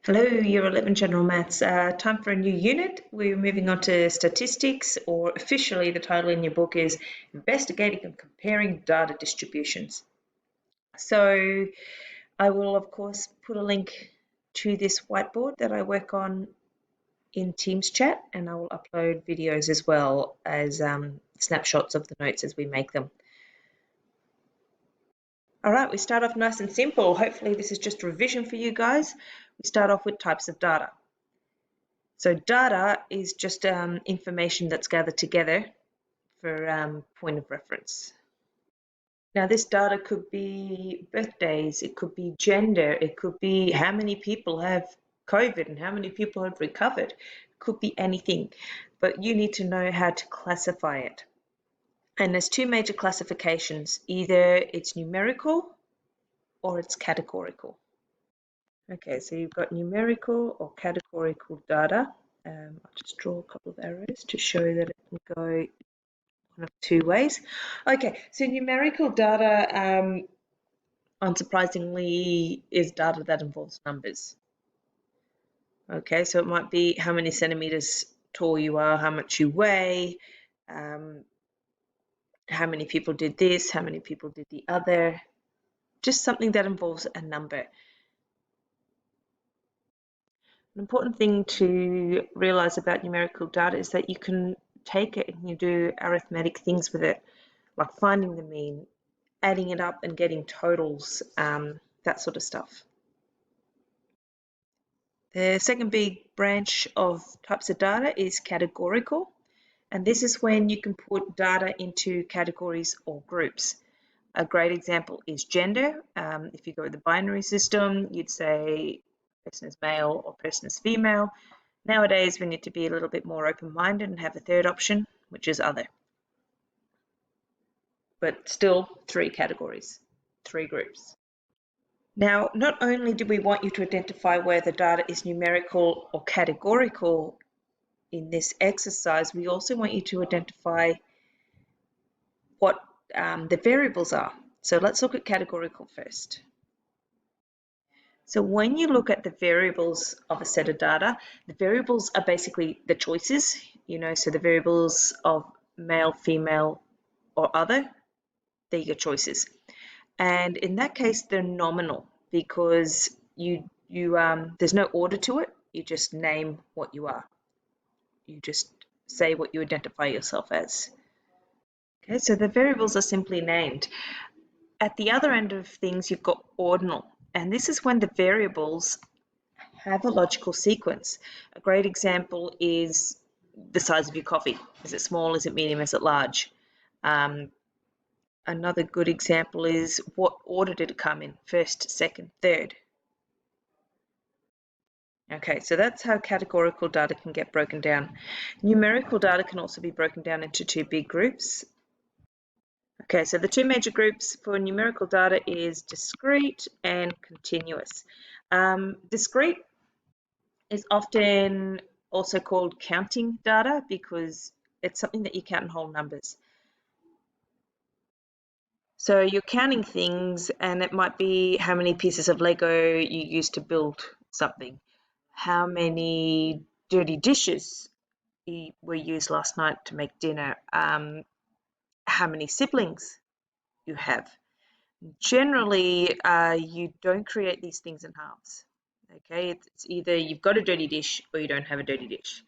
Hello, Year 11 General Maths. Time for a new unit. We're moving on to statistics, or officially the title in your book is Investigating and Comparing Data Distributions. So I will, of course, put a link to this whiteboard that I work on in Teams chat, and I will upload videos as well as snapshots of the notes as we make them. All right, we start off nice and simple. Hopefully this is just revision for you guys. We start off with types of data. So data is just information that's gathered together for point of reference. Now this data could be birthdays, it could be gender, it could be how many people have COVID and how many people have recovered. It could be anything, but you need to know how to classify it. And there's two major classifications. Either it's numerical or it's categorical. Okay, so you've got numerical or categorical data. I'll just draw a couple of arrows to show that it can go one of two ways. Okay, so numerical data, unsurprisingly, is data that involves numbers. Okay, so it might be how many centimeters tall you are, how much you weigh, how many people did this, how many people did the other, just something that involves a number. An important thing to realize about numerical data is that you can take it and you do arithmetic things with it, like finding the mean, adding it up and getting totals, that sort of stuff. The second big branch of types of data is categorical, and this is when you can put data into categories or groups. A great example is gender. If you go with the binary system, you'd say person is male or person is female. Nowadays, we need to be a little bit more open-minded and have a third option, which is other. But still, three categories, three groups. Now, not only do we want you to identify where the data is numerical or categorical in this exercise, we also want you to identify what the variables are. So let's look at categorical first. So when you look at the variables of a set of data, the variables are basically the choices, so the variables of male, female, or other, they're your choices. And in that case, they're nominal because there's no order to it. You just name what you are. You just say what you identify yourself as. Okay, so the variables are simply named. At the other end of things, you've got ordinal. And this is when the variables have a logical sequence. A great example is the size of your coffee. Is it small? Is it medium? Is it large? Another good example is what order did it come in? First, second, third. Okay, so that's how categorical data can get broken down. Numerical data can also be broken down into two big groups. Okay, so the two major groups for numerical data is discrete and continuous. Discrete is often also called counting data because it's something that you count in whole numbers. So you're counting things, and it might be how many pieces of Lego you used to build something, how many dirty dishes were used last night to make dinner, how many siblings you have. Generally, you don't create these things in halves. Okay, it's either you've got a dirty dish or you don't have a dirty dish.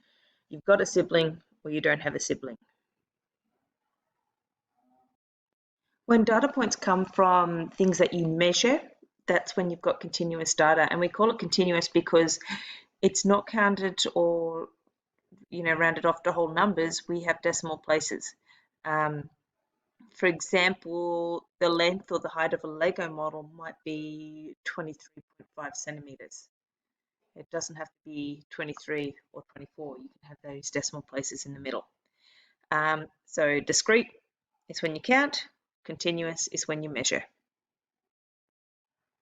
You've got a sibling or you don't have a sibling. When data points come from things that you measure, that's when you've got continuous data. And we call it continuous because it's not counted or rounded off to whole numbers. We have decimal places. For example, the length or the height of a Lego model might be 23.5 centimeters. It doesn't have to be 23 or 24. You can have those decimal places in the middle. So discrete is when you count, continuous is when you measure.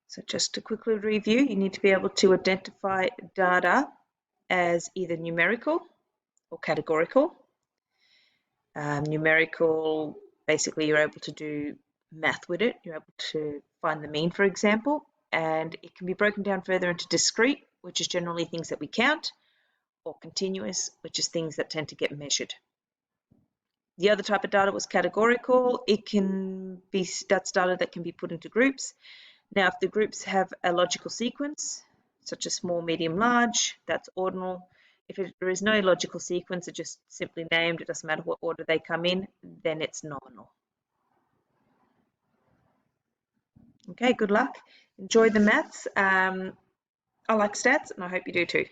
So just to quickly review, you need to be able to identify data as either numerical or categorical. Numerical, basically you're able to do math with it. You're able to find the mean, for example, and it can be broken down further into discrete, which is generally things that we count, or continuous, which is things that tend to get measured. The other type of data was categorical. That's data that can be put into groups. Now, if the groups have a logical sequence, such as small, medium, large, that's ordinal. If there is no logical sequence, it's just simply named, it doesn't matter what order they come in, then it's nominal. Okay, good luck. Enjoy the maths. I like stats, and I hope you do too.